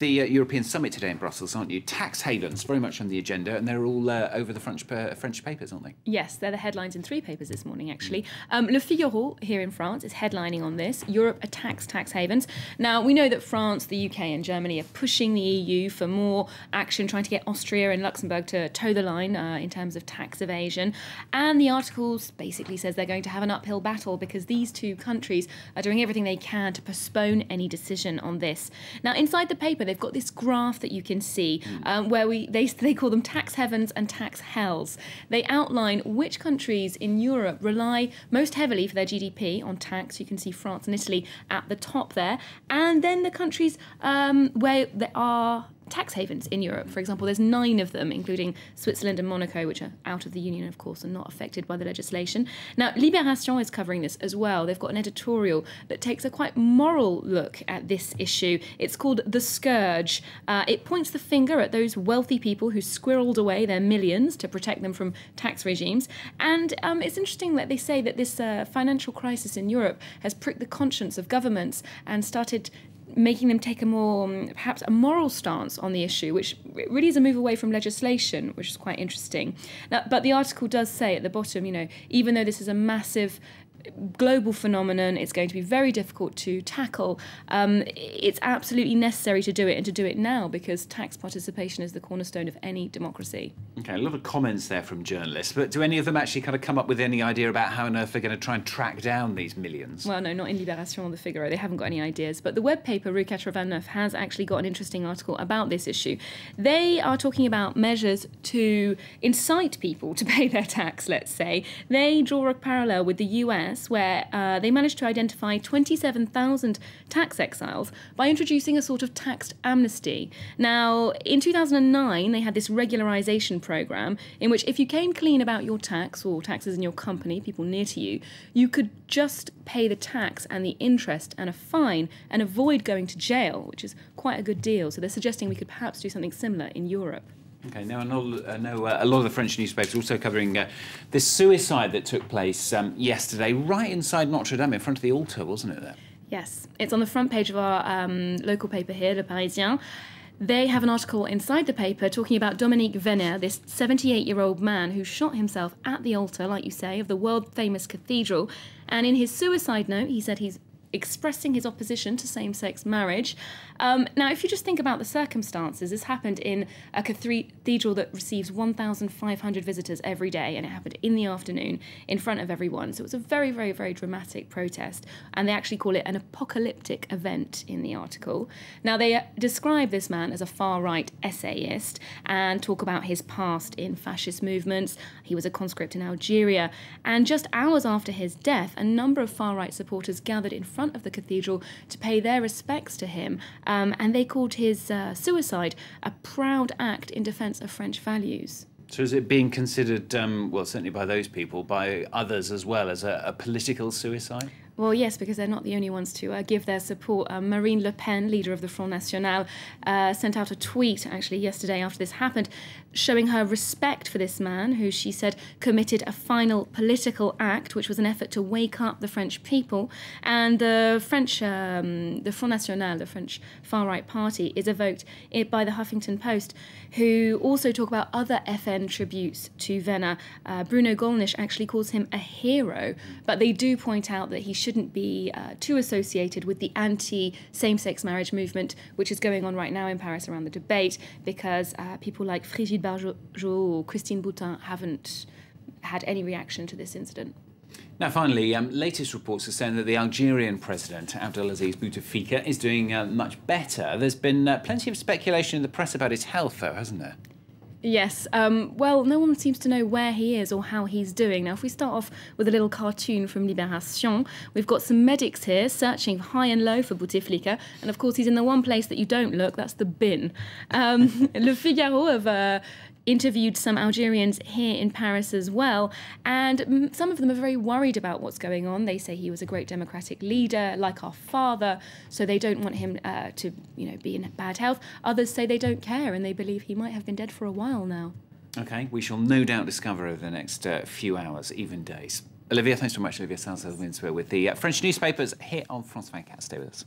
the European summit today in Brussels, aren't you? Tax havens, very much on the agenda, and they're all over the French papers, aren't they? Yes, they're the headlines in 3 papers this morning, actually. Le Figaro, here in France, is headlining on this. Europe attacks tax havens. Now, we know that France, the UK and Germany are pushing the EU for more action, trying to get Austria and Luxembourg to toe the line in terms of tax evasion. And the articles basically says they're going to have an uphill battle because these 2 countries are doing everything they can to postpone any decision on this. Now, inside the paper, they've got this graph that you can see where they call them tax heavens and tax hells. They outline which countries in Europe rely most heavily for their GDP on tax. You can see France and Italy at the top there. And then the countries where there are tax havens in Europe. For example, there's 9 of them, including Switzerland and Monaco, which are out of the Union, of course, and not affected by the legislation. Now, Libération is covering this as well. They've got an editorial that takes a quite moral look at this issue. It's called The Scourge. It points the finger at those wealthy people who squirreled away their millions to protect them from tax regimes. And it's interesting that they say that this financial crisis in Europe has pricked the conscience of governments and started making them take a more, perhaps a moral stance on the issue, which really is a move away from legislation, which is quite interesting. Now, but the article does say at the bottom, you know, even though this is a massive global phenomenon, it's going to be very difficult to tackle. It's absolutely necessary to do it, and to do it now, because tax participation is the cornerstone of any democracy. Okay, a lot of comments there from journalists, but do any of them actually kind of come up with any idea about how on earth they're going to try and track down these millions? Well, no, not in Libération or the Figaro. They haven't got any ideas. But the web paper Rue 89 has actually got an interesting article about this issue. They are talking about measures to incite people to pay their tax, let's say. They draw a parallel with the US, where they managed to identify 27,000 tax exiles by introducing a sort of tax amnesty. Now, in 2009, they had this regularization program in which if you came clean about your tax or taxes in your company, people near to you, you could just pay the tax and the interest and a fine and avoid going to jail, which is quite a good deal. So they're suggesting we could perhaps do something similar in Europe. Okay, now I know a lot of the French newspapers are also covering this suicide that took place yesterday, right inside Notre-Dame, in front of the altar, wasn't it there? Yes, it's on the front page of our local paper here, Le Parisien. They have an article inside the paper talking about Dominique Venner, this 78-year-old man who shot himself at the altar, like you say, of the world-famous cathedral. And in his suicide note, he said he's expressing his opposition to same-sex marriage. Now, if you just think about the circumstances, this happened in a cathedral that receives 1,500 visitors every day, and it happened in the afternoon in front of everyone. So it was a very, very, very dramatic protest, and they actually call it an apocalyptic event in the article. Now, they describe this man as a far-right essayist and talk about his past in fascist movements. He was a conscript in Algeria, and just hours after his death, a number of far-right supporters gathered in front of the cathedral to pay their respects to him, and they called his suicide a proud act in defence of French values. So is it being considered, well, certainly by those people, by others as well, as a political suicide? Well, yes, because they're not the only ones to give their support. Marine Le Pen, leader of the Front National, sent out a tweet, actually, yesterday after this happened, showing her respect for this man, who she said committed a final political act, which was an effort to wake up the French people. And the French, the Front National, the French far-right party, is evoked by the Huffington Post, who also talk about other FN tributes to Venner. Bruno Gollnisch actually calls him a hero, but they do point out that he shouldn't be too associated with the anti-same-sex marriage movement, which is going on right now in Paris around the debate, because people like Brigitte Bardot or Christine Boutin haven't had any reaction to this incident. Now, finally, latest reports are saying that the Algerian President Abdelaziz Bouteflika is doing much better. There's been plenty of speculation in the press about his health, though, hasn't there? Yes, well, no one seems to know where he is or how he's doing. Now, if we start off with a little cartoon from Libération, we've got some medics here searching high and low for Bouteflika, and of course he's in the one place that you don't look, that's the bin. Le Figaro have interviewed some Algerians here in Paris as well, and some of them are very worried about what's going on. They say he was a great democratic leader, like our father, so they don't want him to, be in bad health. Others say they don't care, and they believe he might have been dead for a while now. OK, we shall no doubt discover over the next few hours, even days. Olivia, thanks so much. Olivia Salazar-Winspear with the French newspapers here on France 24. Stay with us.